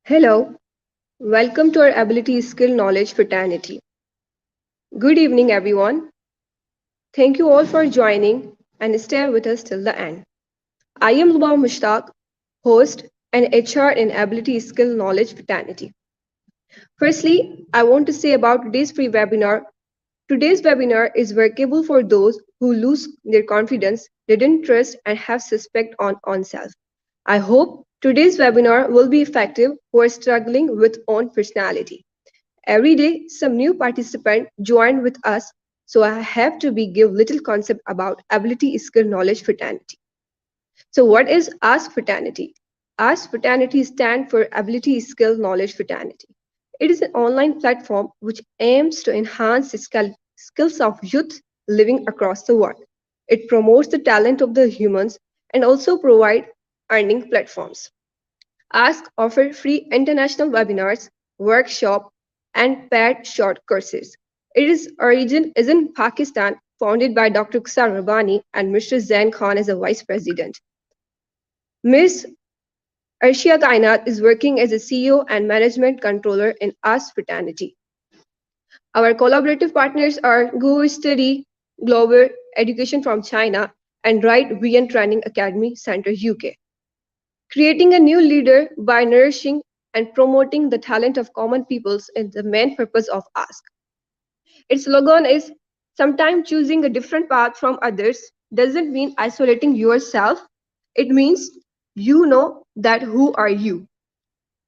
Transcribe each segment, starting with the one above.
Hello, welcome to our Ability Skill Knowledge Fraternity. Good evening, everyone. Thank you all for joining and stay with us till the end. I am Lubab Mushtaq, host and HR in Ability Skill Knowledge Fraternity. Firstly, I want to say about today's free webinar. Today's webinar is workable for those who lose their confidence, didn't trust, and have suspect on oneself. I hope today's webinar will be effective who are struggling with own personality. Every day, some new participant join with us, so I have to be give little concept about ability, skill, knowledge fraternity. So, what is Ask Fraternity? Ask Fraternity stands for Ability, Skill, Knowledge Fraternity. It is an online platform which aims to enhance the skills of youth living across the world. It promotes the talent of the humans and also provide earning platforms. Ask offers free international webinars, workshops, and paid short courses. Its origin is in Pakistan, founded by Dr. Ksar Rabbani and Mr. Zain Khan as a vice president. Ms. Arshia Kainat is working as a CEO and management controller in Ask Fraternity. Our collaborative partners are Go Study Global Education from China and Right VN Training Academy Center UK. Creating a new leader by nourishing and promoting the talent of common peoples is the main purpose of Ask. Its slogan is sometimes choosing a different path from others doesn't mean isolating yourself. It means you know that who are you.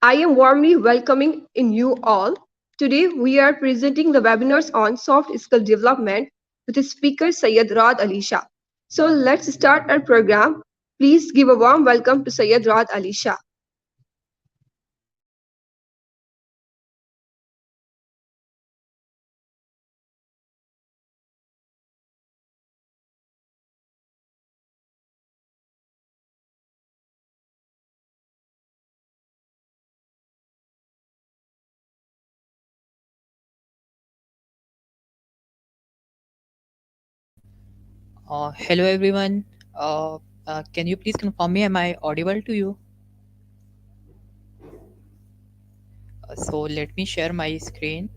I am warmly welcoming in you all. Today we are presenting the webinars on soft skill development with the speaker Syed Raad Ali Shah. So let's start our program. Please give a warm welcome to Syed Raad Ali Shah. Hello everyone. Can you please confirm me? Am I audible to you? So let me share my screen.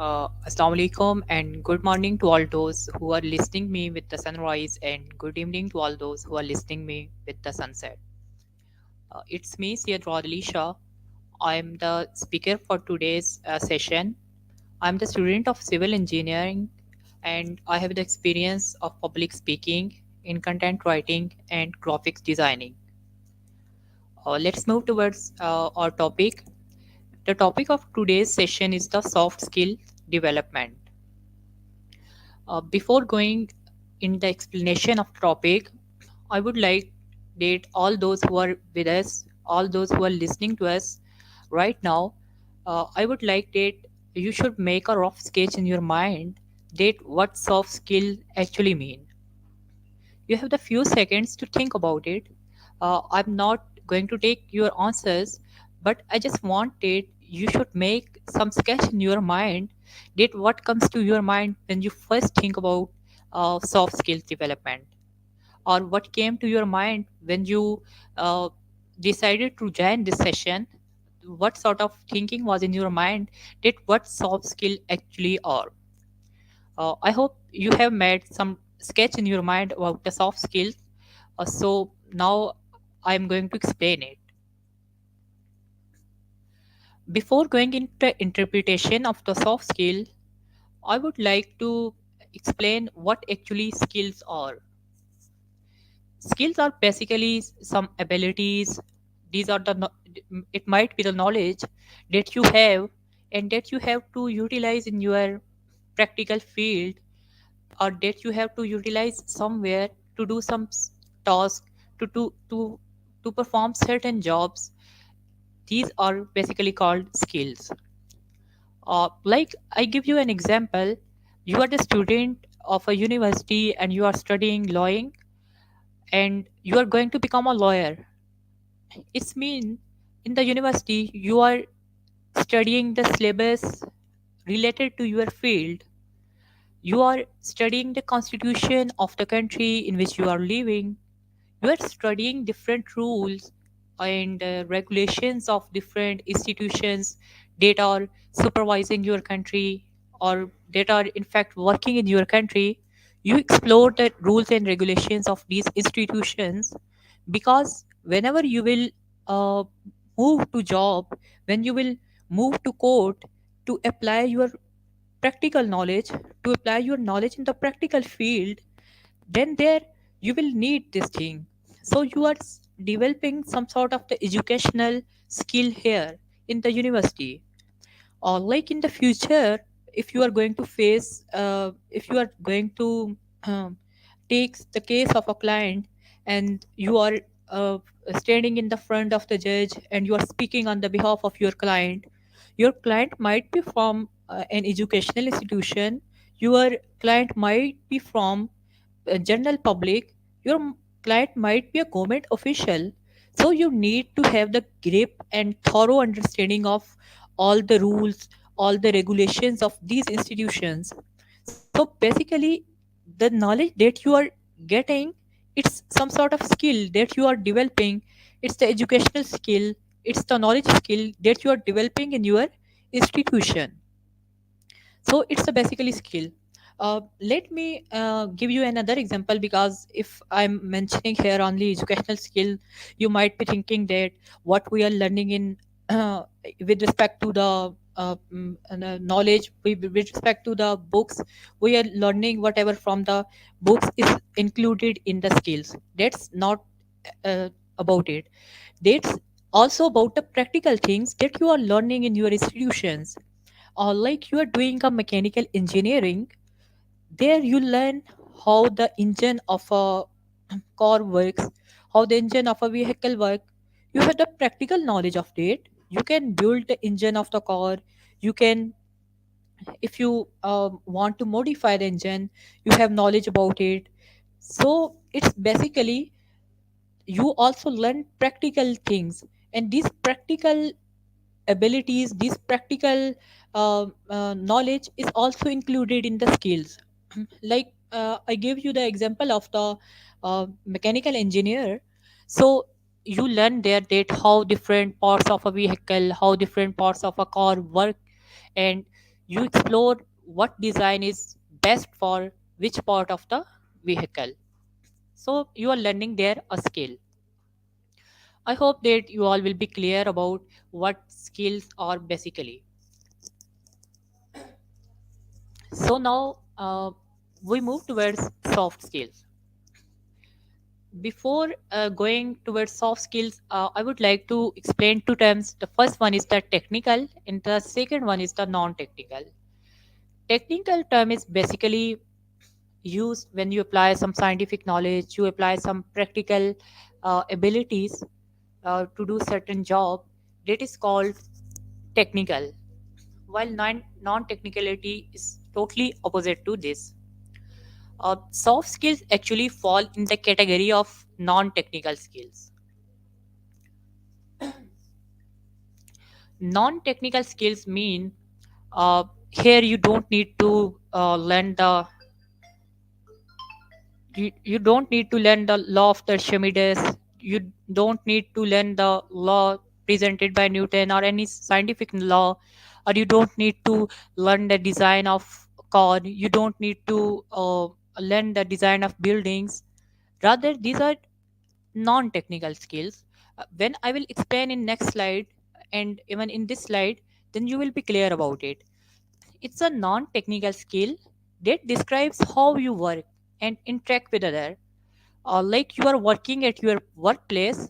Assalamu alaikum and good morning to all those who are listening me with the sunrise and good evening to all those who are listening me with the sunset. It's me, Syed Rodli Shah. I'm the speaker for today's session. I'm the student of civil engineering and I have the experience of public speaking in content writing and graphics designing. Let's move towards our topic. The topic of today's session is the soft skill development. Before going in the explanation of the topic, I would like that all those who are with us, all those who are listening to us right now, I would like that you should make a rough sketch in your mind that what soft skill actually mean. You have the few seconds to think about it. I'm not going to take your answers, but I just wanted you should make some sketch in your mind that what comes to your mind when you first think about soft skills development, or what came to your mind when you uh, decided to join this session. What sort of thinking was in your mind that what soft skill actually are. I hope you have made some sketch in your mind about the soft skills. So now I'm going to explain it. Before going into the interpretation of the soft skill, I would like to explain what actually skills are. Skills are basically some abilities. These are it might be the knowledge that you have and that you have to utilize in your practical field, or that you have to utilize somewhere to do some task, to perform certain jobs. These are basically called skills. Like I give you an example. You are the student of a university and you are studying lawyering and you are going to become a lawyer. It's mean in the university you are studying the syllabus related to your field. You are studying the constitution of the country in which you are living. You are studying different rules and regulations of different institutions that are supervising your country or that are in fact working in your country. You explore the rules and regulations of these institutions, because whenever you will uh, move to job, when you will move to court to apply your practical knowledge, to apply your knowledge in the practical field, then there you will need this thing. So you are developing some sort of the educational skill here in the university. Or like in the future, if you are going to face if you are going to um, take the case of a client, and you are uh, standing in the front of the judge and you are speaking on the behalf of your client might be from an educational institution, your client might be from general public, your client might be a government official. So you need to have the grip and thorough understanding of all the rules, all the regulations of these institutions. So basically, the knowledge that you are getting, it's some sort of skill that you are developing. It's the educational skill, it's the knowledge skill that you are developing in your institution. So it's a basically skill. Let me give you another example, because if I'm mentioning here only educational skill, you might be thinking that what we are learning in uh, with respect to the knowledge, with respect to the books, we are learning whatever from the books is included in the skills. That's not uh, about it. That's also about the practical things that you are learning in your institutions. Or like you are doing a mechanical engineering, there you learn how the engine of a car works, how the engine of a vehicle works. You have the practical knowledge of it. You can build the engine of the car. You can, if you want to modify the engine, you have knowledge about it. So it's basically, you also learn practical things, and these practical abilities, this practical knowledge is also included in the skills. Like I gave you the example of the mechanical engineer. So you learn there that how different parts of a vehicle, how different parts of a car work, and you explore what design is best for which part of the vehicle. So you are learning there a skill. I hope that you all will be clear about what skills are basically. So now we move towards soft skills. Before going towards soft skills, I would like to explain two terms. The first one is the technical, and the second one is the non-technical. Technical term is basically used when you apply some scientific knowledge, you apply some practical abilities to do certain job. That is called technical. While non-technicality is totally opposite to this. Soft skills actually fall in the category of non-technical skills. Non-technical skills mean here you don't need to learn the you don't need to learn the law of the Archimedes. You don't need to learn the law presented by Newton or any scientific law, or you don't need to learn the design of car. You don't need to learn the design of buildings. Rather, these are non-technical skills. When I will explain in next slide, and even in this slide, then you will be clear about it. It's a non-technical skill that describes how you work and interact with other. Like you are working at your workplace,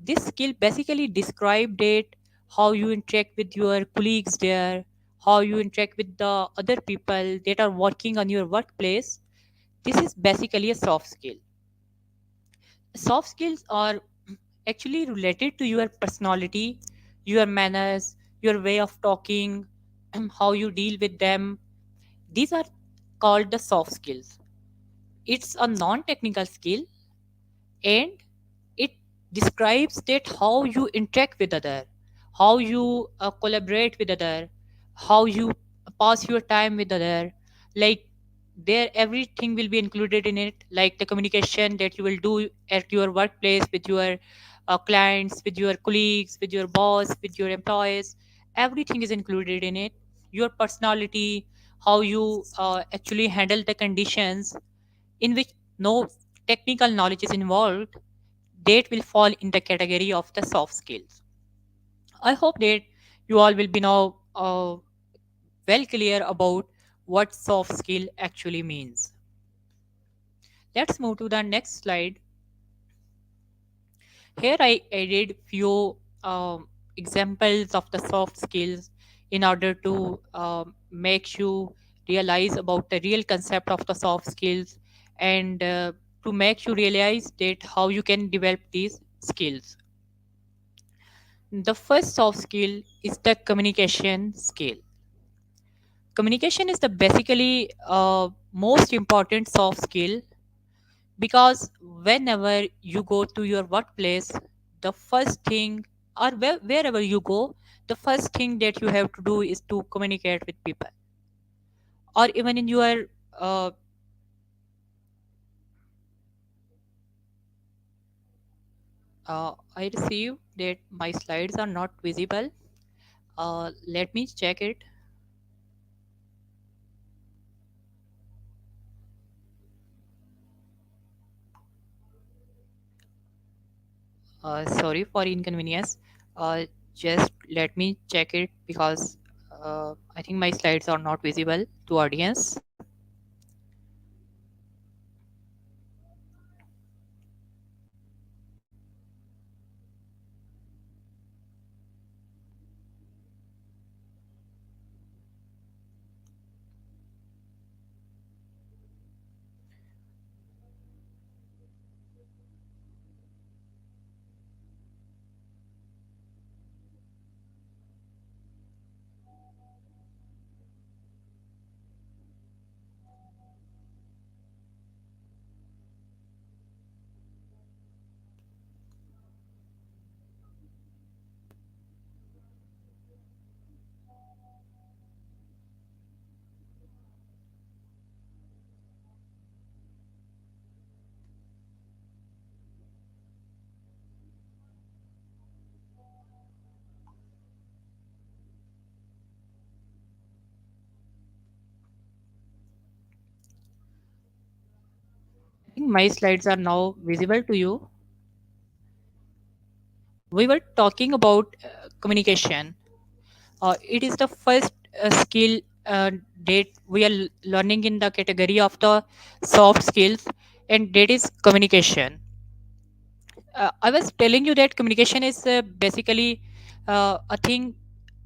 this skill basically described it, how you interact with your colleagues there, how you interact with the other people that are working on your workplace. This is basically a soft skill. Soft skills are actually related to your personality, your manners, your way of talking, how you deal with them. These are called the soft skills. It's a non technical skill, and it describes that how you interact with other, how you collaborate with other, how you pass your time with other. Like there everything will be included in it, like the communication that you will do at your workplace with your clients, with your colleagues, with your boss, with your employees. Everything is included in it. Your personality, how you actually handle the conditions in which no technical knowledge is involved, that will fall in the category of the soft skills. I hope that you all will be now well clear about what soft skill actually means. Let's move to the next slide. Here I added few examples of the soft skills in order to make you realize about the real concept of the soft skills, and to make you realize that how you can develop these skills. The first soft skill is the communication skill. Communication is the basically most important soft skill, because whenever you go to your workplace, the first thing, or wherever you go, the first thing that you have to do is to communicate with people. Or even in your uh, I receive that my slides are not visible. Let me check it. Sorry for inconvenience. Just let me check it, because I think my slides are not visible to audience. I think my slides are now visible to you. We were talking about communication. It is the first skill that we are learning in the category of the soft skills, and that is communication. I was telling you that communication is basically a thing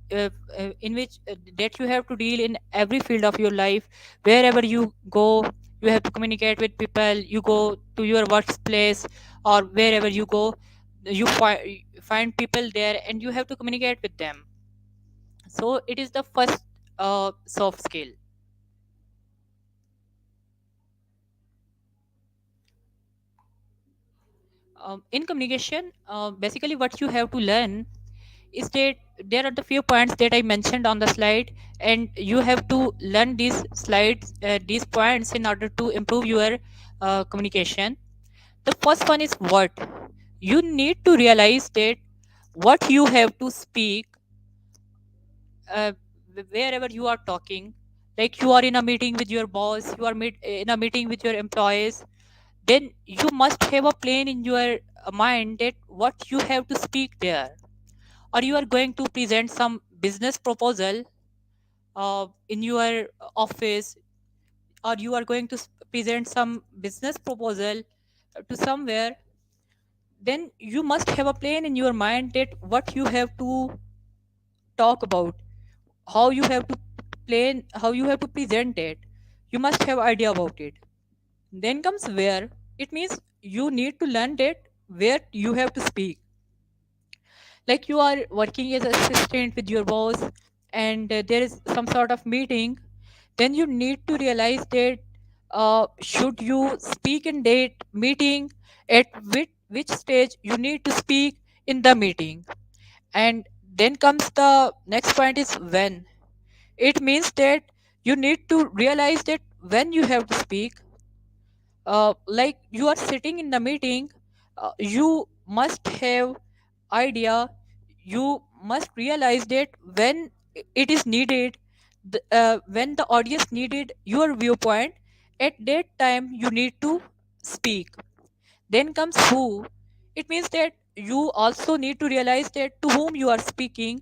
in which that you have to deal in every field of your life. Wherever you go, you have to communicate with people. You go to your workplace, or wherever you go, you find people there, and you have to communicate with them. So it is the first soft skill. In communication, basically what you have to learn is that there are the few points that I mentioned on the slide, and you have to learn these slides, these points, in order to improve your communication. The first one is what you need to realize that what you have to speak uh, wherever you are talking. Like you are in a meeting with your boss, you are in a meeting with your employees, then you must have a plan in your mind that what you have to speak there. Or you are going to present some business proposal in your office, or you are going to present some business proposal to somewhere, then you must have a plan in your mind that what you have to talk about, how you have to plan, how you have to present it. You must have idea about it. Then comes where. It means you need to learn that where you have to speak. Like you are working as an assistant with your boss, and there is some sort of meeting, then you need to realize that should you speak in that meeting, at which which stage you need to speak in the meeting. And then comes the next point is when. It means that you need to realize that when you have to speak, like you are sitting in the meeting, you must have idea, you must realize that when it is needed, when the audience needed your viewpoint, at that time you need to speak. Then comes who. It means that you also need to realize that to whom you are speaking,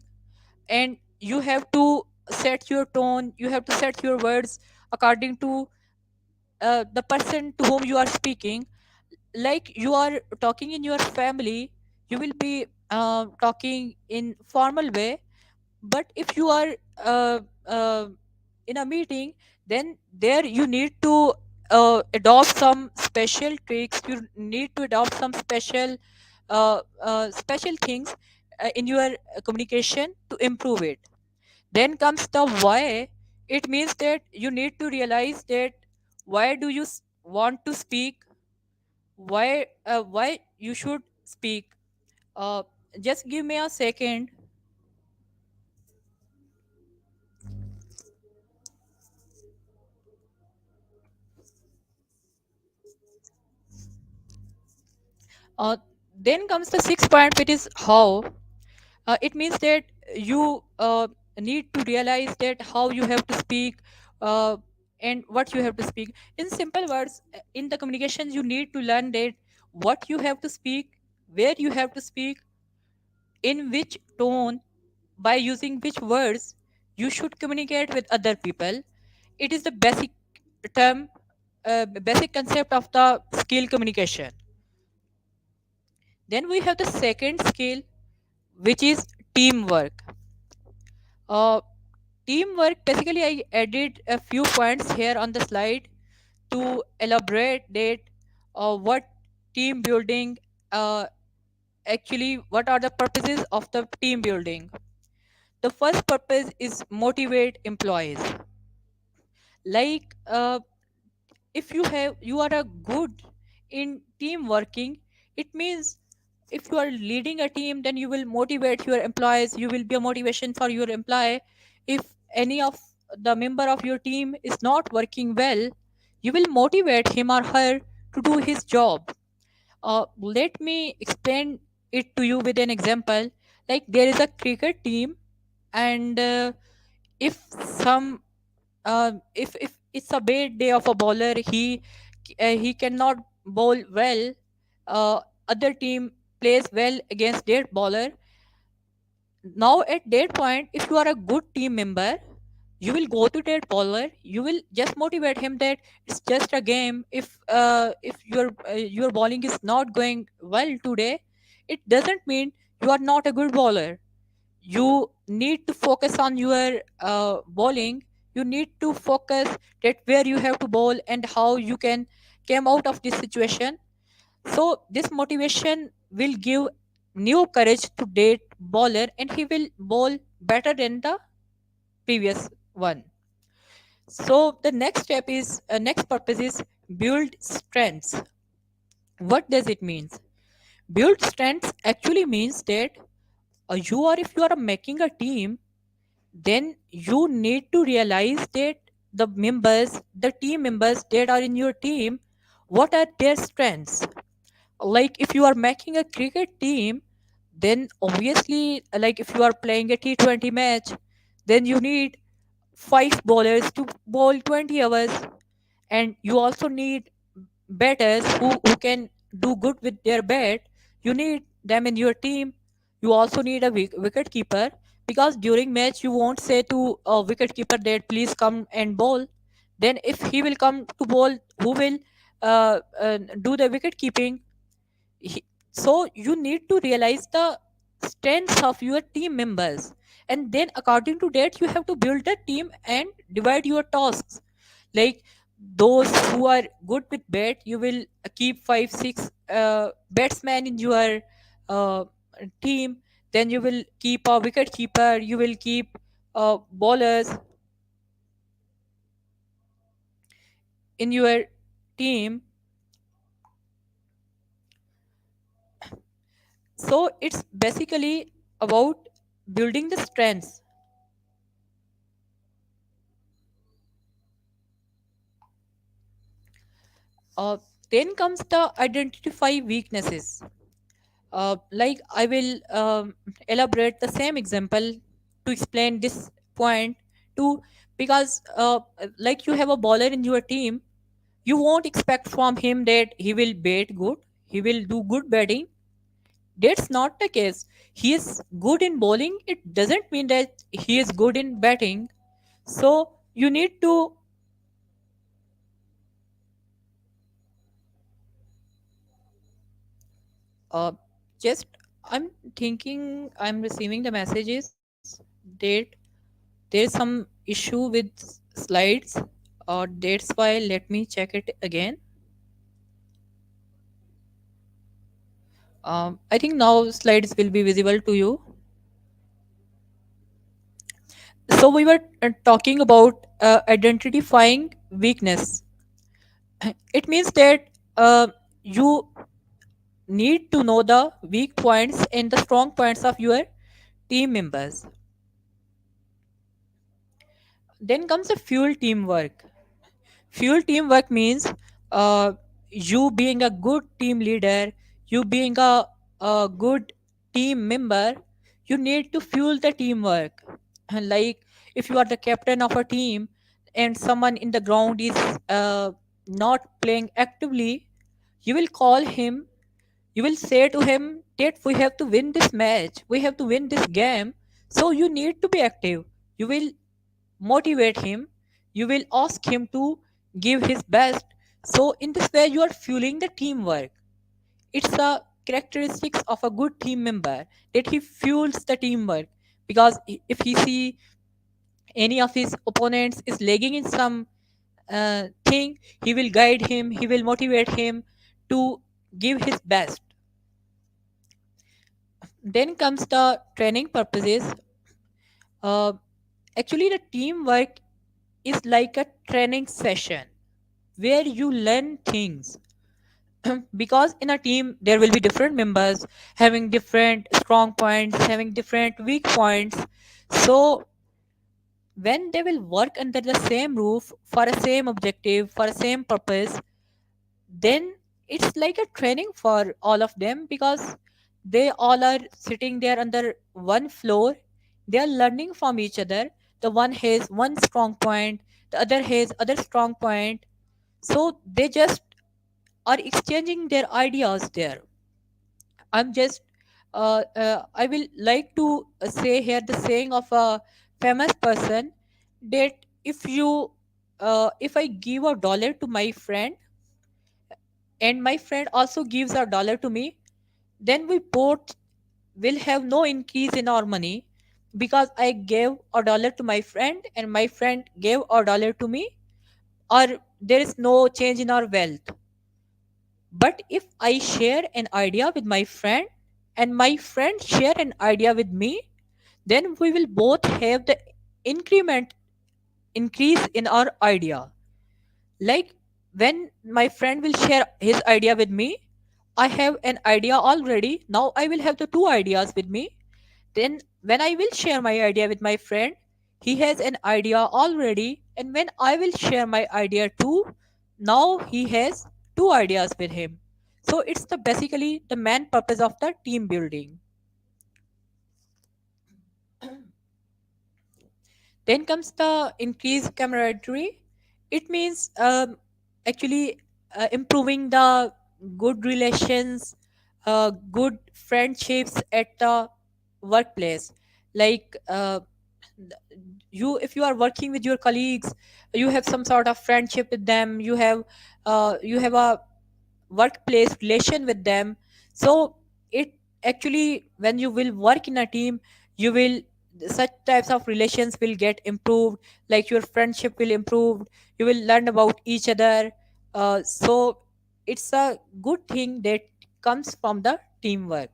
and you have to set your tone, you have to set your words according to the person to whom you are speaking. Like you are talking in your family, you will be talking in formal way. But if you are uh, uh, in a meeting, then there you need to adopt some special tricks, you need to adopt some special things in your communication to improve it. Then comes the why. It means that you need to realize that why do you want to speak, why you should speak. uh, just give me a second. uh, then comes the sixth point, which is how. It means that you need to realize that how you have to speak, uh, and what you have to speak. In simple words, in the communication you need to learn that what you have to speak, where you have to speak, in which tone, by using which words you should communicate with other people. It is the basic term, basic concept of the skill communication. Then we have the second skill, which is teamwork. uh, Teamwork, basically I added a few points here on the slide to elaborate that what team building, uh, actually what are the purposes of the team building. The first purpose is motivate employees. Like if you are a good in team working, it means if you are leading a team, then you will motivate your employees, you will be a motivation for your employee. If any of the member of your team is not working well, you will motivate him or her to do his job. Let me explain it to you with an example. Like there is a cricket team, and if some if it's a bad day of a bowler, he cannot bowl well, uh, other team plays well against that bowler. Now at that point, if you are a good team member, you will go to that bowler, you will just motivate him that it's just a game. If your bowling is not going well today, it doesn't mean you are not a good bowler. You need to focus on your bowling, you need to focus that where you have to bowl and how you can come out of this situation. So this motivation will give new courage to that bowler, and he will bowl better than the previous one. So the next step is next purpose is build strengths. What does it means? Build strengths actually means that you are if you are making a team, then you need to realize that the team members that are in your team, what are their strengths. Like if you are making a cricket team, then obviously, like if you are playing a T20 match, then you need five bowlers to bowl 20 hours, and you also need batters who can do good with their bat. You need them in your team. You also need a wicket keeper, because during match you won't say to a wicket keeper that please come and bowl. Then if he will come to bowl, who will do the wicket keeping? he, so you need to realize the strengths of your team members, and then according to that you have to build a team and divide your tasks. Like those who are good with bat, you will keep 5 6 batsmen in your uh, team. Then you will keep a wicket keeper, you will keep bowlers in your team. So it's basically about building the strengths. uh, then comes the identify weaknesses. Like I will elaborate the same example to explain this point too, because like you have a bowler in your team, you won't expect from him that he will bat good, he will do good batting. That's not the case. He is good in bowling, it doesn't mean that he is good in batting. So you need to uh, just, I'm thinking I'm receiving the messages that there's some issue with slides, that's why let me check it again. I think now slides will be visible to you. So we were talking about identifying weakness. It means that you need to know the weak points and the strong points of your team members. Then comes the fuel teamwork. Fuel teamwork means uh, you being a good team leader, you being a good team member, you need to fuel the teamwork. Like if you are the captain of a team and someone in the ground is not playing actively, you will call him, you will say to him that we have to win this match, we have to win this game, so you need to be active. You will motivate him, you will ask him to give his best. So in this way you are fueling the teamwork. It's a characteristics of a good team member that he fuels the teamwork, because if he see any of his opponents is lagging in some thing, he will guide him, he will motivate him to give his best. Then comes the training purposes. uh, Actually the teamwork is like a training session where you learn things. Because in a team there will be different members having different strong points, having different weak points. So when they will work under the same roof for a same objective, for a same purpose, then it's like a training for all of them, because they all are sitting there under one floor, they are learning from each other. The one has one strong point, the other has other strong point, so they just are exchanging their ideas there. I'm just I will like to say here the saying of a famous person, that if I give a dollar to my friend and my friend also gives a dollar to me, then we both will have no increase in our money, because I gave a dollar to my friend and my friend gave a dollar to me, or there is no change in our wealth. But if I share an idea with my friend and my friend share an idea with me, then we will both have the increment increase in our idea. Like when my friend will share his idea with me, I have an idea already. Now I will have the two ideas with me. Then when I will share my idea with my friend, he has an idea already. And when I will share my idea too, now he has two ideas with him. So it's the basically the main purpose of the team building. Then comes the increased camaraderie. It means actually improving the good relations, good friendships at the workplace. Like you, if you are working with your colleagues, you have some sort of friendship with them. You have a workplace relation with them. So it actually, when you will work in a team, you will, such types of relations will get improved, like your friendship will improve, you will learn about each other. So it's a good thing that comes from the teamwork.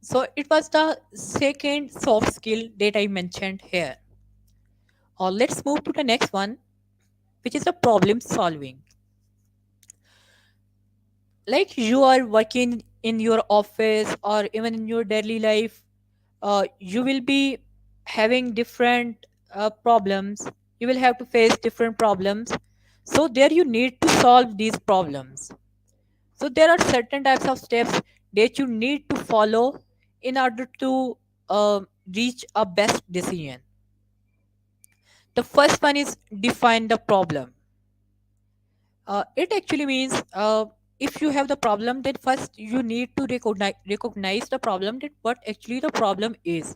So it was the second soft skill that I mentioned here. Let's move to the next one, which is the problem solving. Like you are working in your office or even in your daily life, you will be having different problems. You will have to face different problems. So there you need to solve these problems. So there are certain types of steps that you need to follow in order to uh, reach a best decision. The first one is define the problem. It actually means, if you have the problem, then first you need to recognize the problem, that what actually the problem is.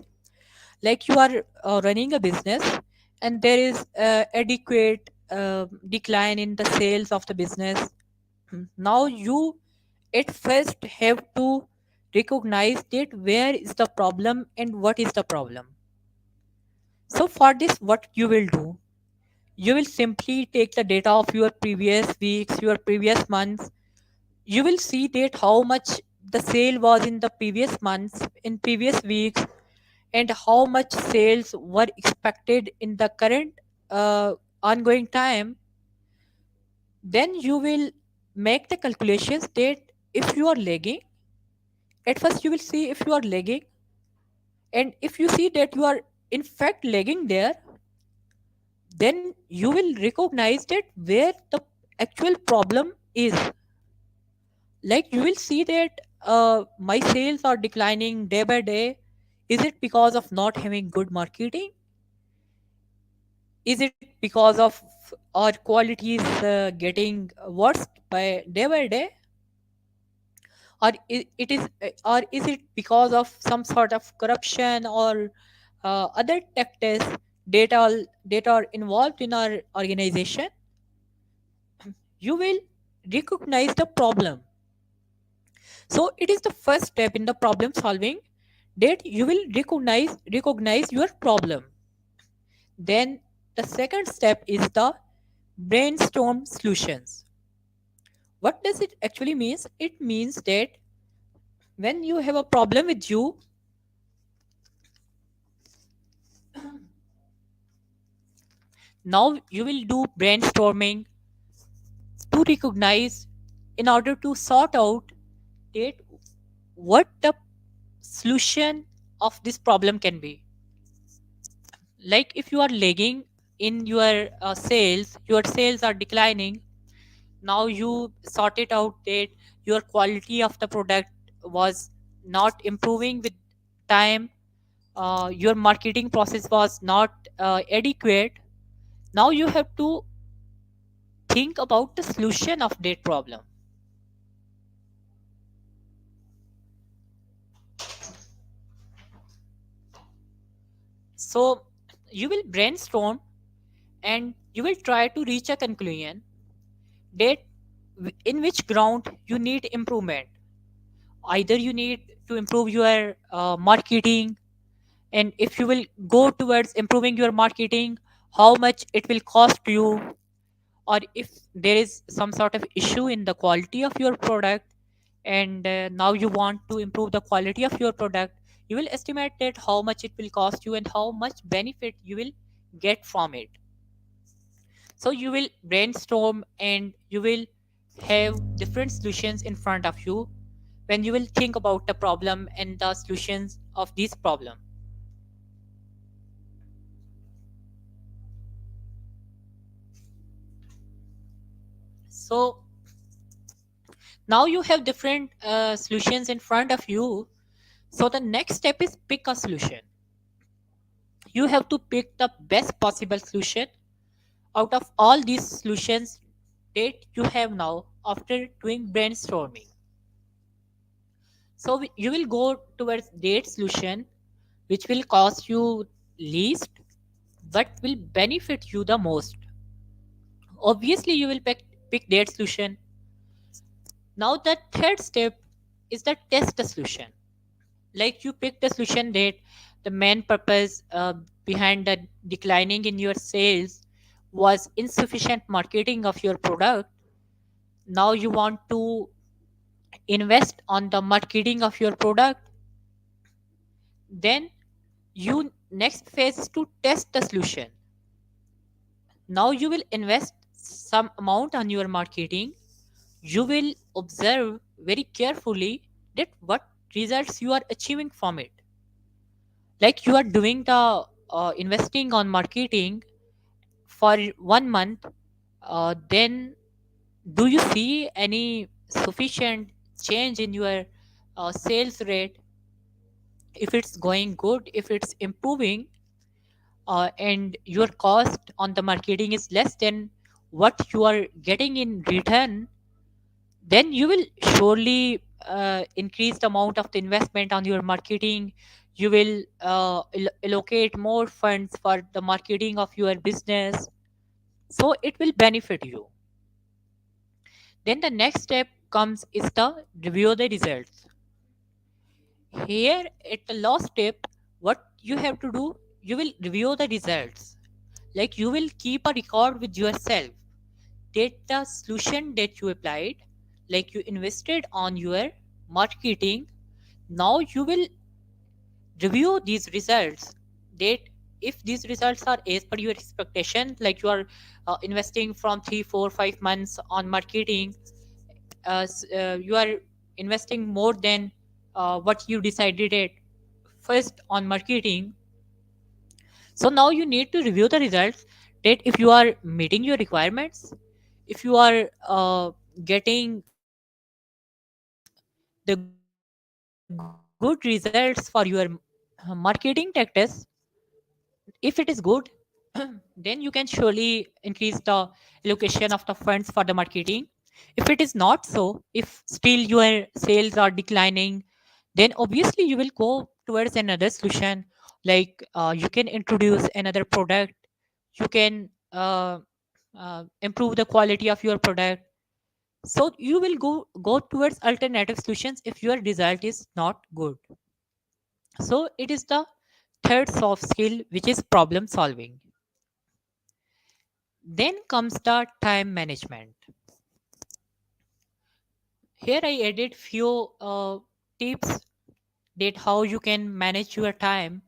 Like you are running a business, and there is adequate decline in the sales of the business. Now you at first have to recognize that where is the problem and what is the problem. So for this, what you will do, you will simply take the data of your previous weeks, your previous months. You will see that how much the sale was in the previous months, in previous weeks, and how much sales were expected in the current ongoing time. Then you will make the calculations that if you are lagging, at first you will see if you are lagging, and if you see that you are in fact lagging there, then you will recognize that where the actual problem is. Like you will see that my sales are declining day by day. Is it because of not having good marketing? Is it because of our quality is getting worse by day, or or is it because of some sort of corruption or other tactics that are involved in our organization? You will recognize the problem. So it is the first step in the problem solving, that you will recognize your problem. Then the second step is the brainstorm solutions. What does it actually means? It means that when you have a problem with you, now you will do brainstorming to recognize, in order to sort out that what the solution of this problem can be. Like if you are lagging in your sales, your sales are declining. Now you sorted out that your quality of the product was not improving with time. Your marketing process was not adequate. Now you have to think about the solution of that problem. So you will brainstorm, and you will try to reach a conclusion that in which ground you need improvement. Either you need to improve your marketing, and if you will go towards improving your marketing, how much it will cost you. Or if there is some sort of issue in the quality of your product, and now you want to improve the quality of your product, you will estimate that how much it will cost you and how much benefit you will get from it. So you will brainstorm, and you will have different solutions in front of you when you will think about the problem and the solutions of this problem. So now you have different solutions in front of you. So the next step is pick a solution. You have to pick the best possible solution out of all these solutions that you have now after doing brainstorming. So you will go towards that solution which will cost you least but will benefit you the most. Obviously you will pick that solution. Now the third step is the test the solution. Like you pick the solution that the main purpose behind the declining in your sales was insufficient marketing of your product. Now you want to invest on the marketing of your product. Then you next phase is to test the solution. Now you will invest some amount on your marketing. You will observe very carefully that what results you are achieving from it. Like you are doing the investing on marketing for 1 month, then do you see any sufficient change in your sales rate? If it's going good, if it's improving, and your cost on the marketing is less than what you are getting in return, then you will surely increase the amount of the investment on your marketing. You will allocate more funds for the marketing of your business, so it will benefit you. Then the next step comes is the review the results. Here at the last step, what you have to do, you will review the results. Like you will keep a record with yourself that the solution that you applied, like you invested on your marketing, now you will review these results. That if these results are as per your expectation, like you are investing from 3 4 5 months on marketing, you are investing more than what you decided at first on marketing. So now you need to review the results, that if you are meeting your requirements, if you are getting the good results for your marketing tactics. If it is good, then you can surely increase the allocation of the funds for the marketing. If it is not so, if still your sales are declining, then obviously you will go towards another solution. Like you can introduce another product, you can improve the quality of your product. So you will go towards alternative solutions if your result is not good. So it is the third soft skill, which is problem solving. Then comes the time management. Here I added few tips that how you can manage your time.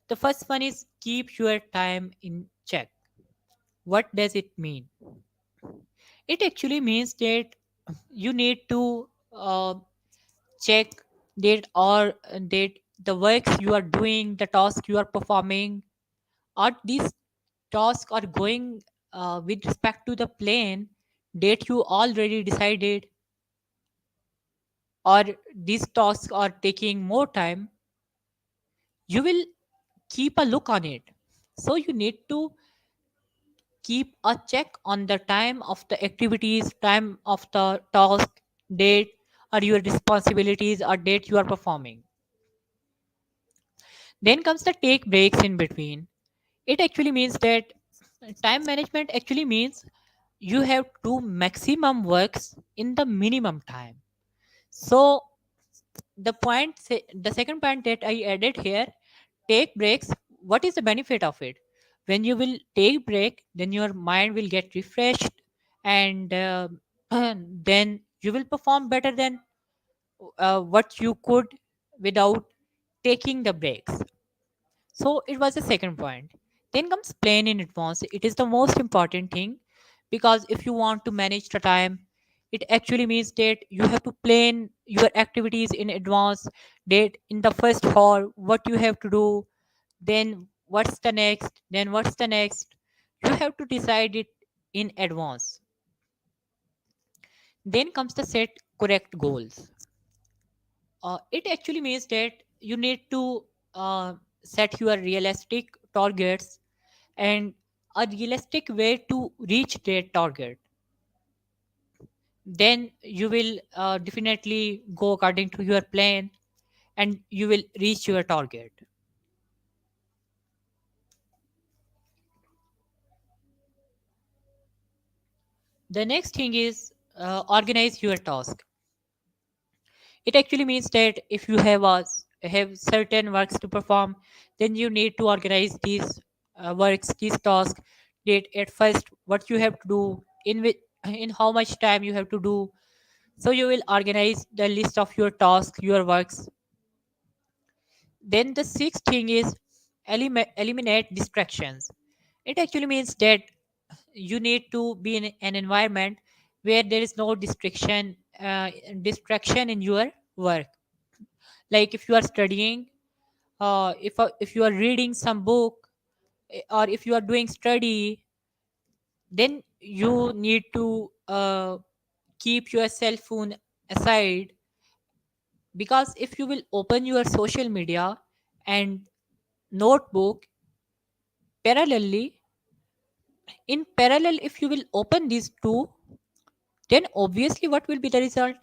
The first one is keep your time in check. What does it mean? It actually means that you need to check that, or that the works you are doing, the task you are performing, are these tasks are going with respect to the plan that you already decided, or these tasks are taking more time. You will keep a look on it. So you need to keep a check on the time of the activities, time of the task, date, or your responsibilities, or date you are performing. Then comes the take breaks in between. It actually means that time management actually means you have to do maximum works in the minimum time. So the second point that I added here, take breaks. What is the benefit of it? When you will take break, then your mind will get refreshed, and then you will perform better than what you could without taking the breaks. So it was the second point. Then comes plan in advance. It is the most important thing, because if you want to manage the time, it actually means that you have to plan your activities in advance. That in the first hour, what you have to do, then what's the next, then what's the next. You have to decide it in advance. Then comes the set correct goals. It actually means that you need to set your realistic targets, and a realistic way to reach that target. Then you will definitely go according to your plan, and you will reach your target. The next thing is organize your task. It actually means that if you have certain works to perform, then you need to organize these works, these tasks. That at first, what you have to do, in how much time you have to do. So you will organize the list of your tasks, your works. Then the sixth thing is eliminate distractions. It actually means that you need to be in an environment where there is no distraction in your work. Like if you are studying, if you are reading some book, or if you are doing study, then you need to keep your cell phone aside. Because if you will open your social media and notebook parallelly, in parallel, if you will open these two, then obviously what will be the result?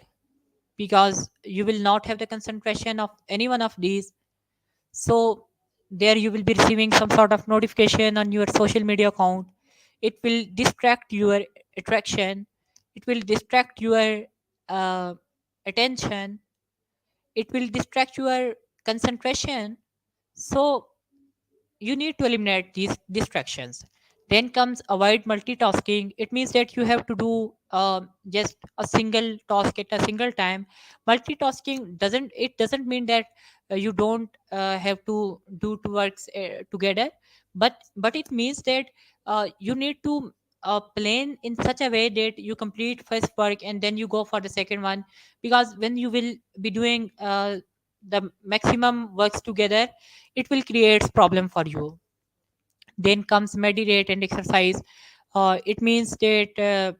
Because you will not have the concentration of any one of these. So there you will be receiving some sort of notification on your social media account. It will distract your attraction, it will distract your uh, attention, it will distract your concentration. So you need to eliminate these distractions. Then comes avoid multitasking. It means that you have to do just a single task at a single time. Multitasking doesn't mean that you don't have to do two works together, but it means that you need to plan in such a way that you complete first work and then you go for the second one. Because when you will be doing the maximum works together, it will create problem for you. Then comes meditate and exercise. It means that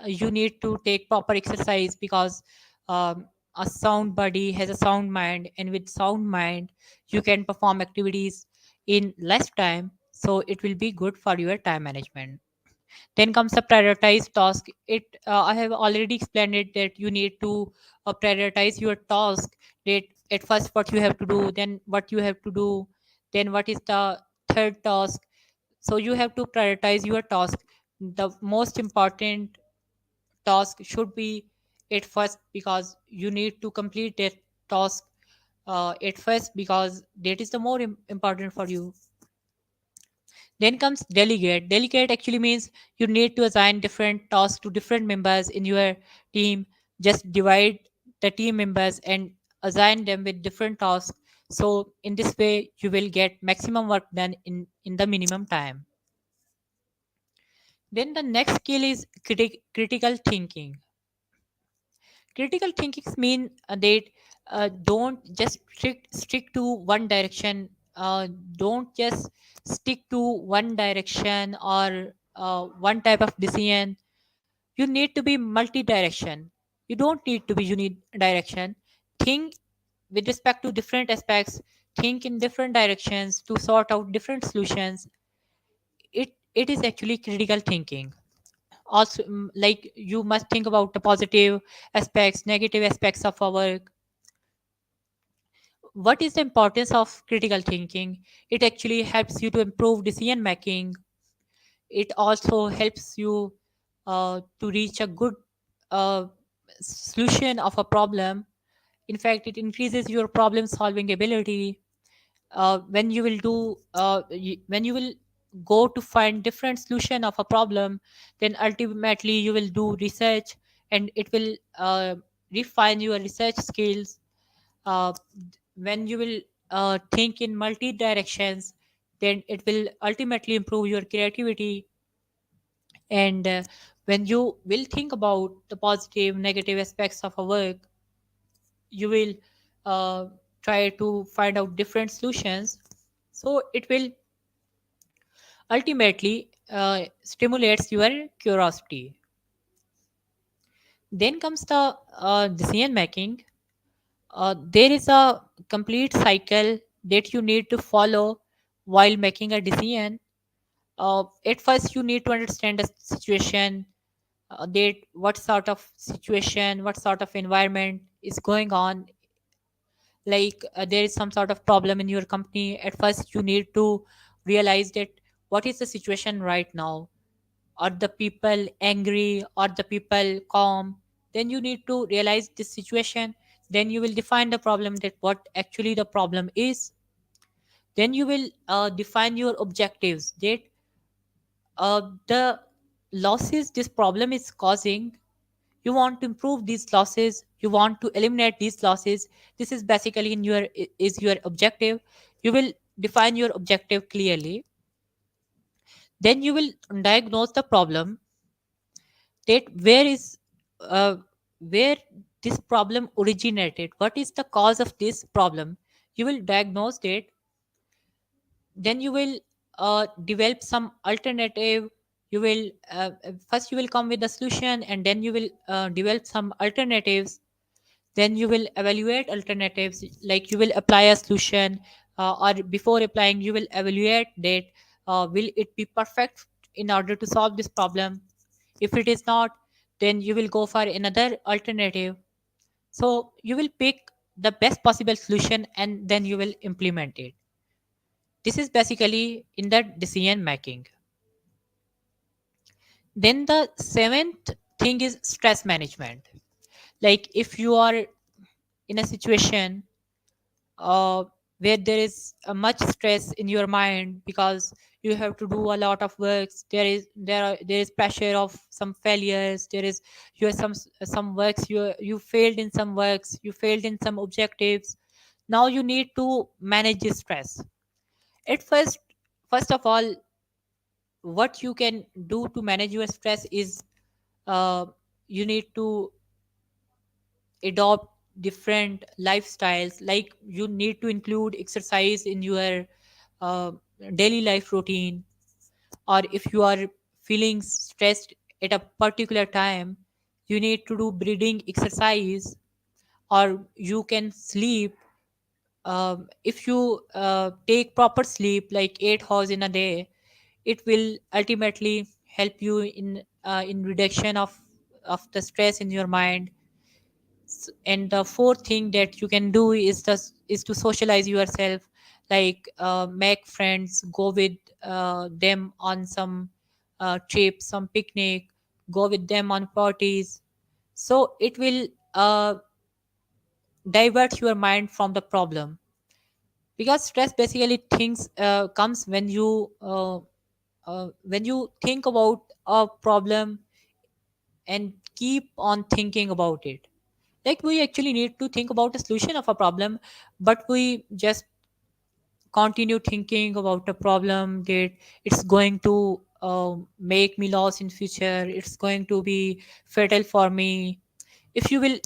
you need to take proper exercise, because a sound body has a sound mind, and with sound mind you can perform activities in less time, so it will be good for your time management. Then comes the prioritize task. I have already explained it, that you need to prioritize your task. That at first what you have to do, then what you have to do, then what is the third task. So you have to prioritize your task. The most important task should be at first, because you need to complete that task at first, because that is the more important for you. Then comes delegate. Delegate actually means you need to assign different tasks to different members in your team. Just divide the team members and assign them with different tasks. So in this way, you will get maximum work done in the minimum time. Then the next skill is critical thinking. Critical thinking mean that don't just stick to one direction. Don't just stick to one direction, or one type of decision. You need to be multi-direction. You don't need to be unidirection. Think with respect to different aspects. Think in different directions to sort out different solutions. It is actually critical thinking. Also, like you must think about the positive aspects, negative aspects of our work. What is the importance of critical thinking? It actually helps you to improve decision making. It also helps you to reach a good uh, solution of a problem. In fact, it increases your problem solving ability. When you will when you will go to find different solution of a problem, then ultimately you will do research, and it will refine your research skills. uh, when you will think in multi directions, then it will ultimately improve your creativity. And when you will think about the positive negative aspects of a work, you will uh, try to find out different solutions. So it will ultimately stimulates your curiosity. Then comes the decision making. There is a complete cycle that you need to follow while making a decision. At first you need to understand the situation, that what sort of situation, what sort of environment is going on. Like there is some sort of problem in your company. At first you need to realize that what is the situation right now. Are the people angry, or the people calm? Then you need to realize this situation. Then you will define the problem, that what actually the problem is. Then you will define your objectives, that the losses this problem is causing, you want to improve these losses, you want to eliminate these losses. This is basically in your is your objective. You will define your objective clearly. Then you will diagnose the problem, that uh, where this problem originated, what is the cause of this problem. You will diagnose it. Then you will develop some alternative. You will first you will come with the solution, and then you will develop some alternatives. Then you will evaluate alternatives, like you will apply a solution, or before applying you will evaluate that will it be perfect in order to solve this problem. If it is not, then you will go for another alternative. So you will pick the best possible solution and then you will implement it. This is basically in the decision making. Then the seventh thing is stress management. Like if you are in a situation uh, where there is much stress in your mind because you have to do a lot of works, there is pressure of some failures, there is you have some works, you failed in some works, you failed in some objectives. Now you need to manage this stress. At first of all, what you can do to manage your stress is uh, you need to adopt different lifestyles. Like you need to include exercise in your uh, daily life routine. Or if you are feeling stressed at a particular time, you need to do breathing exercise. Or you can sleep. If you take proper sleep like 8 hours in a day, it will ultimately help you in reduction of the stress in your mind. And the fourth thing that you can do is to socialize yourself. Like make friends, go with them on some trip, some picnic, go with them on parties. So it will divert your mind from the problem. Because stress basically things comes when you think about a problem and keep on thinking about it. Like we actually need to think about a solution of a problem, but we just continue thinking about a problem that it's going to make me lost in future, it's going to be fatal for me. If you will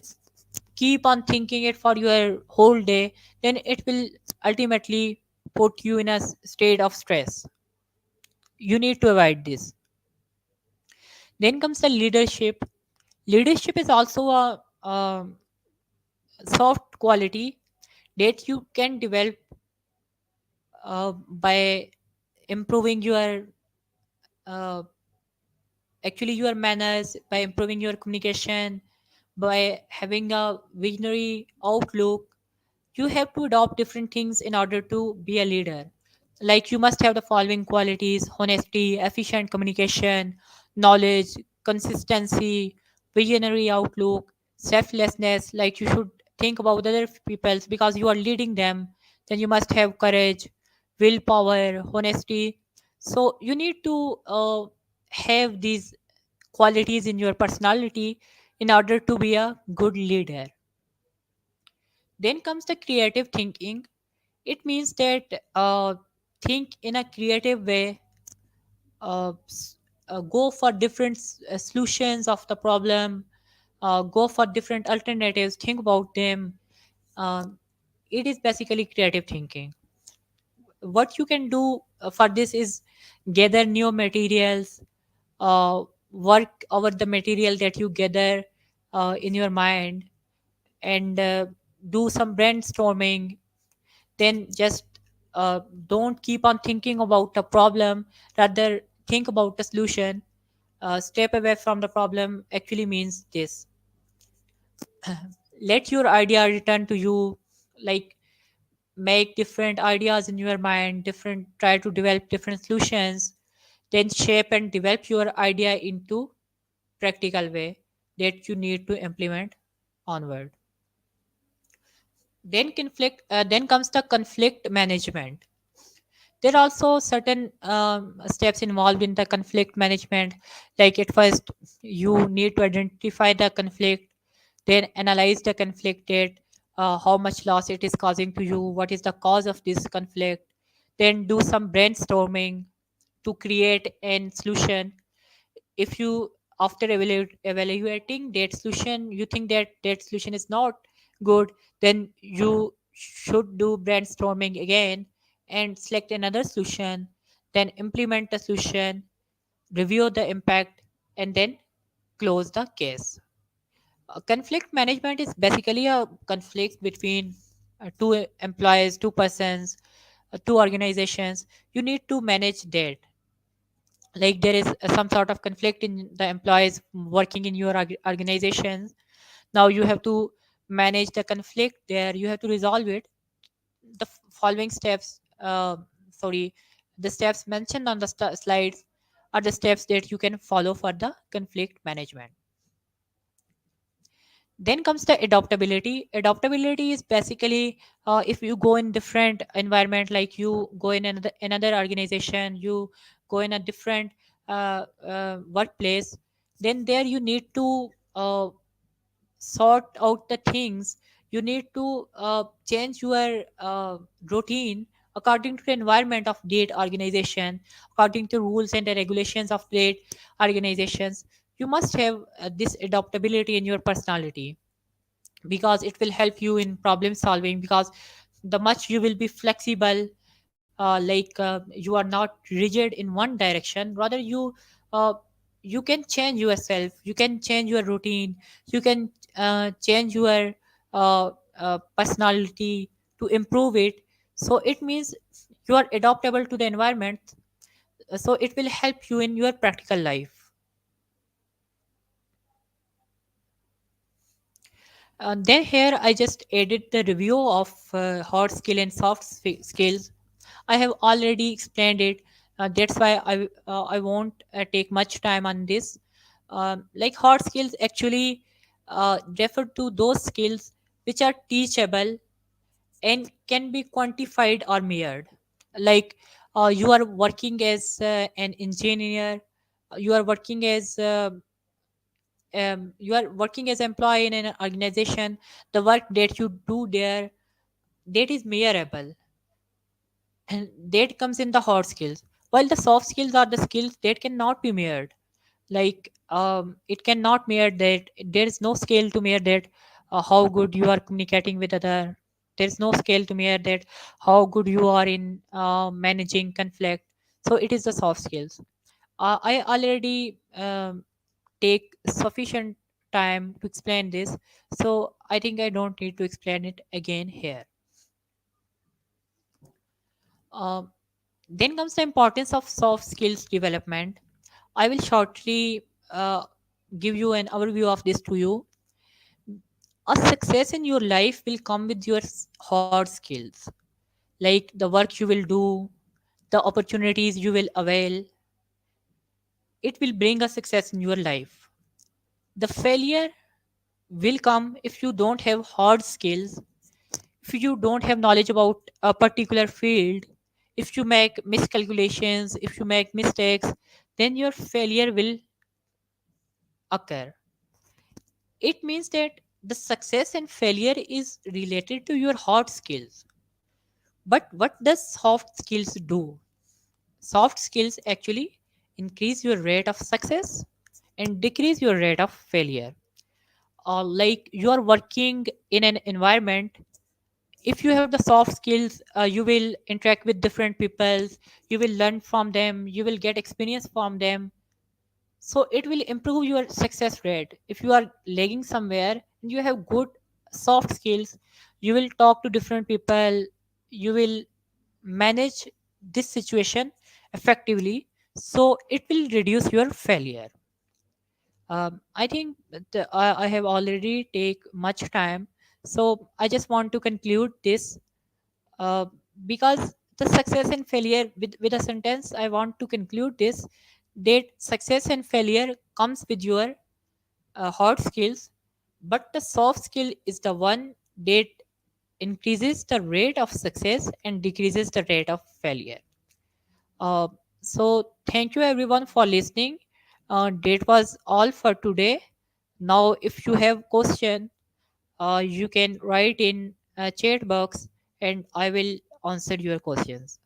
keep on thinking it for your whole day, then it will ultimately put you in a state of stress. You need to avoid this. Then comes the leadership. Leadership is also a soft quality that you can develop by improving your uh, actually your manners, by improving your communication, by having a visionary outlook. You have to adopt different things in order to be a leader. Like you must have the following qualities: honesty, efficient communication, knowledge, consistency, visionary outlook, selflessness. Like you should think about other people because you are leading them. Then you must have courage, willpower, honesty. So you need to have these qualities in your personality in order to be a good leader. Then comes the creative thinking. It means that think in a creative way, uh, s- go for different solutions of the problem, go for different alternatives, think about them. Um it is basically creative thinking. What you can do for this is gather new materials, work over the material that you gather in your mind, and do some brainstorming. Then just don't keep on thinking about the problem, rather think about the solution. Step away from the problem actually means this: let your idea return to you. Like make different ideas in your mind, different, try to develop different solutions, then shape and develop your idea into practical way that you need to implement onward. Then comes the conflict management. There are also certain steps involved in the conflict management. Like at first you need to identify the conflict, then analyze the conflict date, how much loss it is causing to you, what is the cause of this conflict. Then do some brainstorming to create a solution. If you after evaluating that solution, you think that that solution is not good, then you should do brainstorming again and select another solution, then implement the solution, review the impact, and then close the case. Conflict management is basically a conflict between two employees, two persons, two organizations. You need to manage that. Like there is some sort of conflict in the employees working in your organization. Now you have to manage the conflict there. You have to resolve it. The following steps, sorry, the steps mentioned on the slides are the steps that you can follow for the conflict management. Then comes the adaptability. Adaptability is basically, if you go in different environment, like you go in another organization, you go in a different workplace, then there you need to sort out the things. You need to change your routine according to the environment of that organization, according to rules and the regulations of that organizations. You must have this adaptability in your personality, because it will help you in problem solving, because the much you will be flexible, you are not rigid in one direction, rather uh, you can change yourself, you can change your routine, you can change your personality to improve it. So it means you are adaptable to the environment, so it will help you in your practical life. Then here I just added the review of hard skill and soft skills. I have already explained it. That's why I won't take much time on this. Like hard skills actually refer to those skills which are teachable and can be quantified or measured. Like you are working as an engineer, you are working as you are working as employee in an organization. The work that you do there, that is measurable, and that comes in the hard skills, while the soft skills are the skills that cannot be measured. Like it cannot measure that, there is no scale to measure that how good you are communicating with other. There is no scale to measure that how good you are in managing conflict. So it is the soft skills. I already take sufficient time to explain this, so I think I don't need to explain it again here. Um, then comes the importance of soft skills development. I will shortly give you an overview of this to you. A success in your life will come with your hard skills, like the work you will do, the opportunities you will avail. It will bring a success in your life. The failure will come if you don't have hard skills, if you don't have knowledge about a particular field, if you make miscalculations, if you make mistakes, then your failure will occur. It means that the success and failure is related to your hard skills. But what does soft skills do? Soft skills actually increase your rate of success and decrease your rate of failure. Like you are working in an environment, if you have the soft skills, you will interact with different people, you will learn from them, you will get experience from them. So it will improve your success rate. If you are lagging somewhere and you have good soft skills, you will talk to different people, you will manage this situation effectively, so it will reduce your failure. I think that I have already take much time, so I just want to conclude this, uh, because the success and failure, with a sentence I want to conclude this, that success and failure comes with your hard skills, but the soft skill is the one that increases the rate of success and decreases the rate of failure. uh, so thank you everyone for listening. That was all for today. Now if you have question, you can write in chat box and I will answer your questions.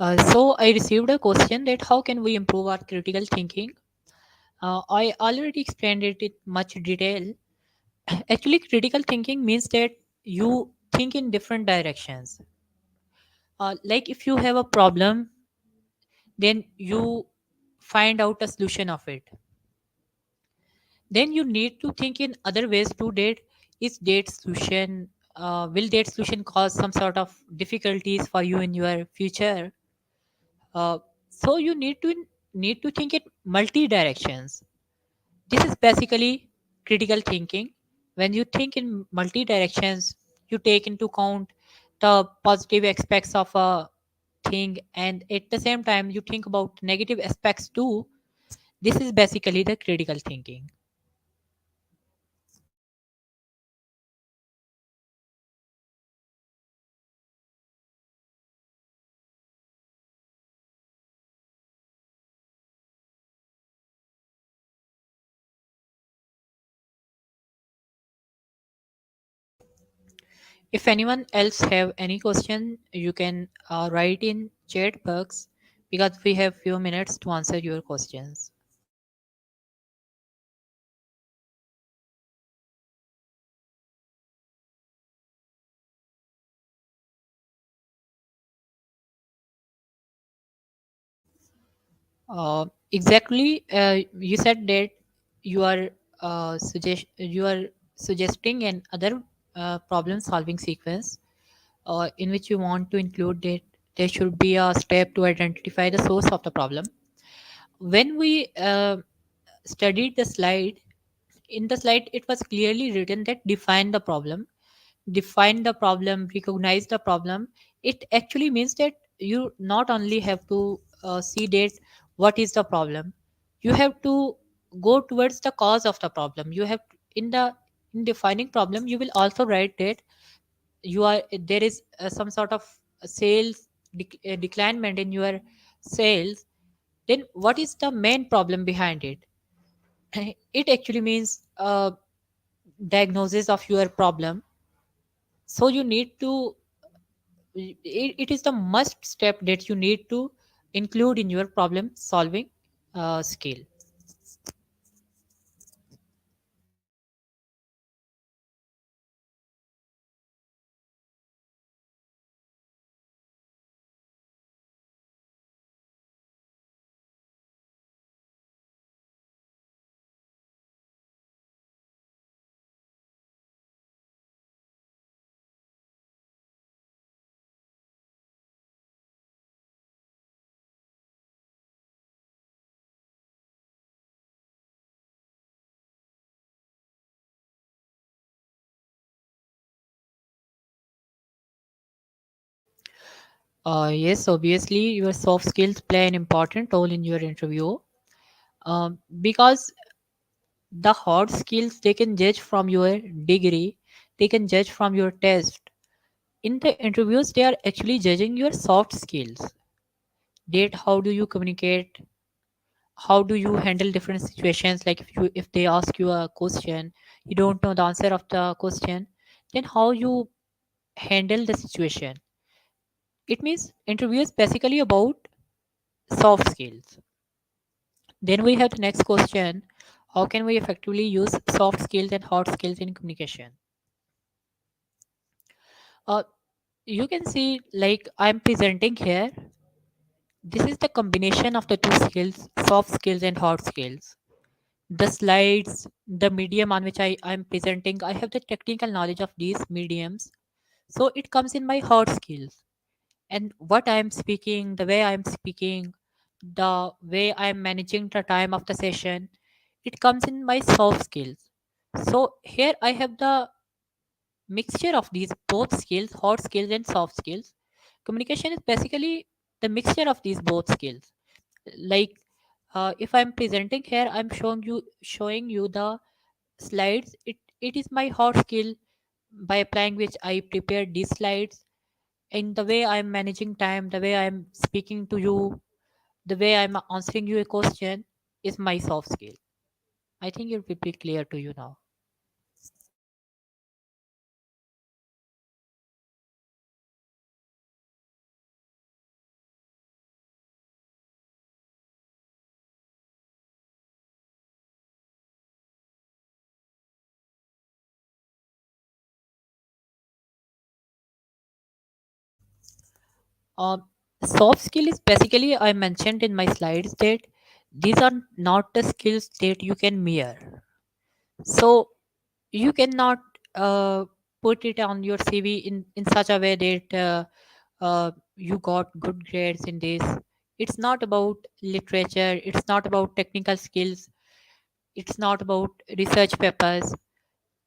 So I received a question that how can we improve our critical thinking? I already explained it in much detail. Actually, critical thinking means that you think in different directions. Like if you have a problem, then you find out a solution of it. Then you need to think in other ways to date. Is date solution will date solution cause some sort of difficulties for you in your future? Uh, so you need to think in multi directions. This is basically critical thinking. When you think in multi directions, you take into account the positive aspects of a thing, and at the same time, you think about negative aspects too. This is basically the critical thinking. If anyone else have any question, you can write in chat box because we have few minutes to answer your questions. Exactly. You said that you are you are suggesting an other problem solving sequence in which you want to include that there should be a step to identify the source of the problem. When we studied the slide, in the slide it was clearly written that define the problem, recognize the problem. It actually means that you not only have to see that what is the problem, you have to go towards the cause of the problem. You have in the in defining problem, you will also write that you are there is some sort of sales declinement in your sales. Then what is the main problem behind it? It actually means diagnosis of your problem. So you need to it is the must step that you need to include in your problem solving skill. Yes, obviously your soft skills play an important role in your interview, because the hard skills they can judge from your degree, they can judge from your test. In the interviews they are actually judging your soft skills. Date how do you communicate, how do you handle different situations, like if they ask you a question, you don't know the answer of the question, then how you handle the situation. It means interview is basically about soft skills. Then we have the next question: how can we effectively use soft skills and hard skills in communication? uh, you can see, like I'm presenting here, this is the combination of the two skills, soft skills and hard skills. The slides, the medium on which I'm presenting, I have the technical knowledge of these mediums. So it comes in my hard skills. And what I'm speaking, the way I'm speaking, the way I'm managing the time of the session, it comes in my soft skills. So here I have the mixture of these both skills, hard skills and soft skills. Communication is basically the mixture of these both skills. Like if I'm presenting here, I'm showing you the slides. It is my hard skill by applying which I prepared these slides. In the way I'm managing time, the way I'm speaking to you, the way I'm answering you a question is my soft skill. I think it will be clear to you now. Um, Soft skill is basically, I mentioned in my slides that these are not the skills that you can mirror. So you cannot put it on your CV in such a way that you got good grades in this. It's not about literature, it's not about technical skills, it's not about research papers.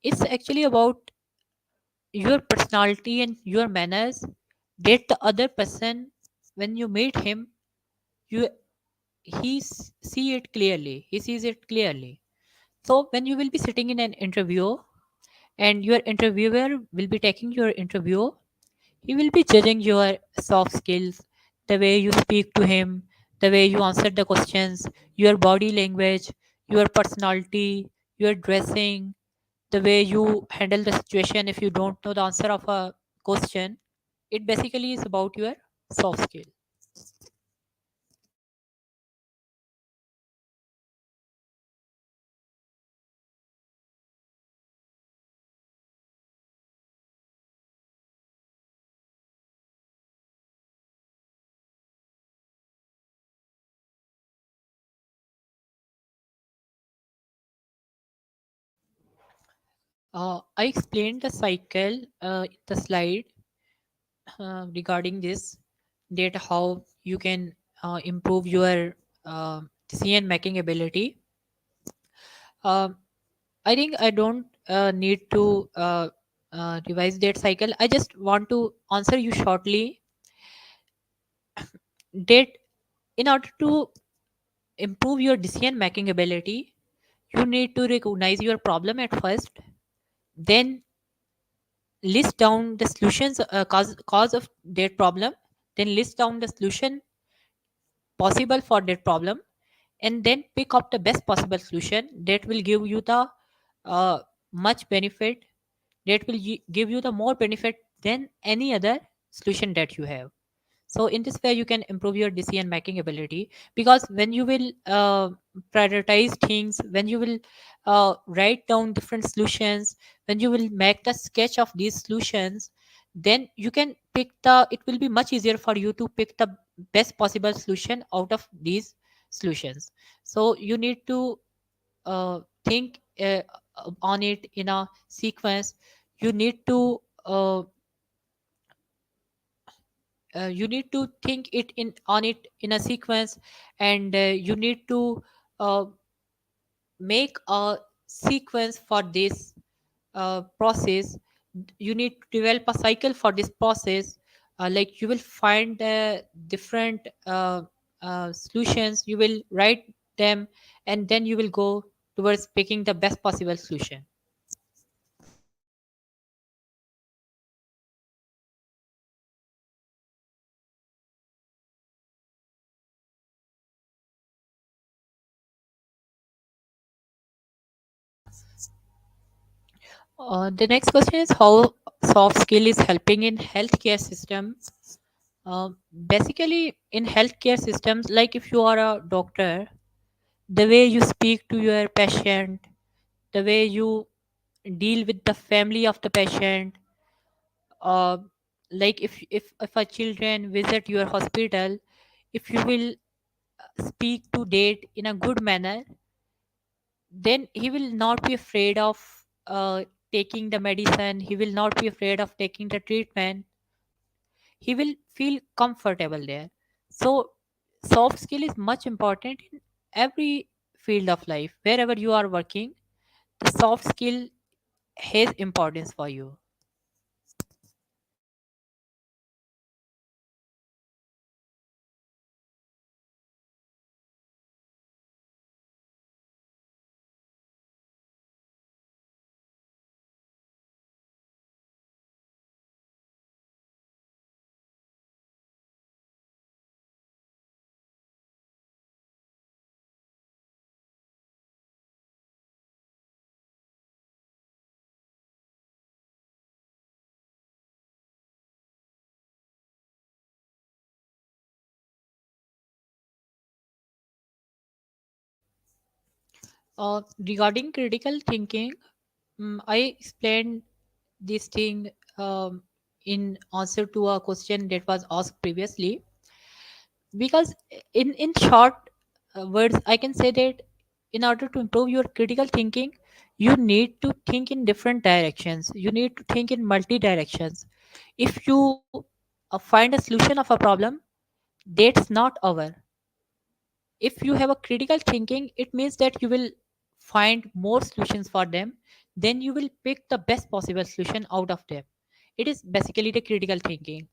It's actually about your personality and your manners that the other person, when you meet him, you see it clearly, he sees it clearly. So when you will be sitting in an interview and your interviewer will be taking your interview, he will be judging your soft skills, the way you speak to him, the way you answer the questions, your body language, your personality, your dressing, the way you handle the situation if you don't know the answer of a question. It basically is about your soft skill. I explained the cycle, the slide regarding this, that how you can improve your decision making ability. Um I think I don't need to revise that cycle. I just want to answer you shortly that in order to improve your decision making ability, you need to recognize your problem at first, then list down the solutions, cause of that problem, then list down the solution possible for that problem, and then pick up the best possible solution that will give you the uh, much benefit, that will give you the more benefit than any other solution that you have. So in this way you can improve your decision making ability, because when you will prioritize things, when you will write down different solutions, when you will make the sketch of these solutions, then you can pick the, it will be much easier for you to pick the best possible solution out of these solutions. So you need to think on it in a sequence. You need to you need to think it in on it in a sequence, and you need to uh, make a sequence for this process. You need to develop a cycle for this process. Like you will find different solutions, you will write them, and then you will go towards picking the best possible solution. The next question is how soft skill is helping in healthcare system. Basically, in healthcare systems, like if you are a doctor, the way you speak to your patient, the way you deal with the family of the patient, uh, like if a children visit your hospital, if you will speak to date in a good manner, then he will not be afraid of taking the medicine. He will not be afraid of taking the treatment. He will feel comfortable there. So soft skill is much important in every field of life. Wherever you are working, the soft skill has importance for you. Regarding critical thinking, I explained this thing. in answer to a question that was asked previously, because in short words I can say that in order to improve your critical thinking, you need to think in different directions, you need to think in multi directions. If you find a solution of a problem, that's not over. If you have a critical thinking, it means that you will find more solutions for them, then you will pick the best possible solution out of them. It is basically the critical thinking.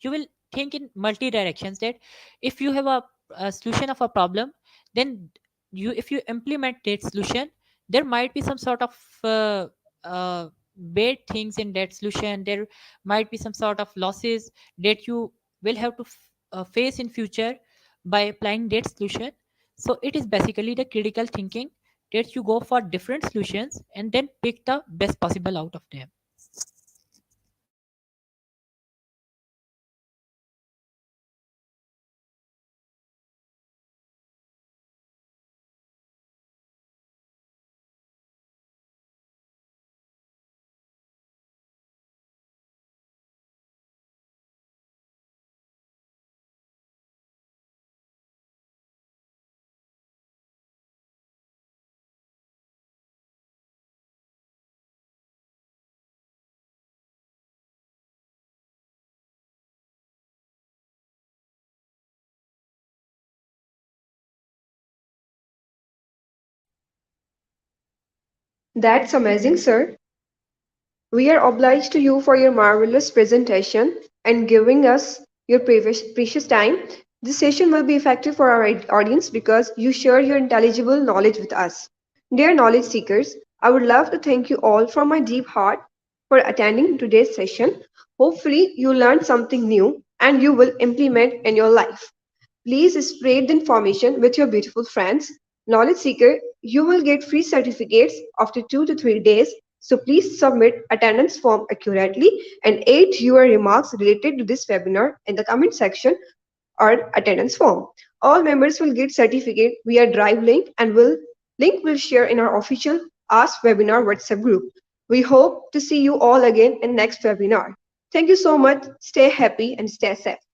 You will think in multi directions, that if you have a solution of a problem, then you, if you implement that solution, there might be some sort of uh, bad things in that solution, there might be some sort of losses that you will have to face in future by applying that solution. So it is basically the critical thinking, that you go for different solutions and then pick the best possible out of them. That's amazing, sir. We are obliged to you for your marvelous presentation and giving us your precious time. This session will be effective for our audience because you share your intelligible knowledge with us. Dear knowledge seekers, I would love to thank you all from my deep heart for attending today's session. Hopefully, you learned something new and you will implement in your life. Please spread the information with your beautiful friends. Knowledge Seeker, you will get free certificates after 2 to 3 days. So please submit attendance form accurately and add your remarks related to this webinar in the comment section or attendance form. All members will get certificate via Drive link and link will share in our official Ask Webinar WhatsApp group. We hope to see you all again in next webinar. Thank you so much. Stay happy and stay safe.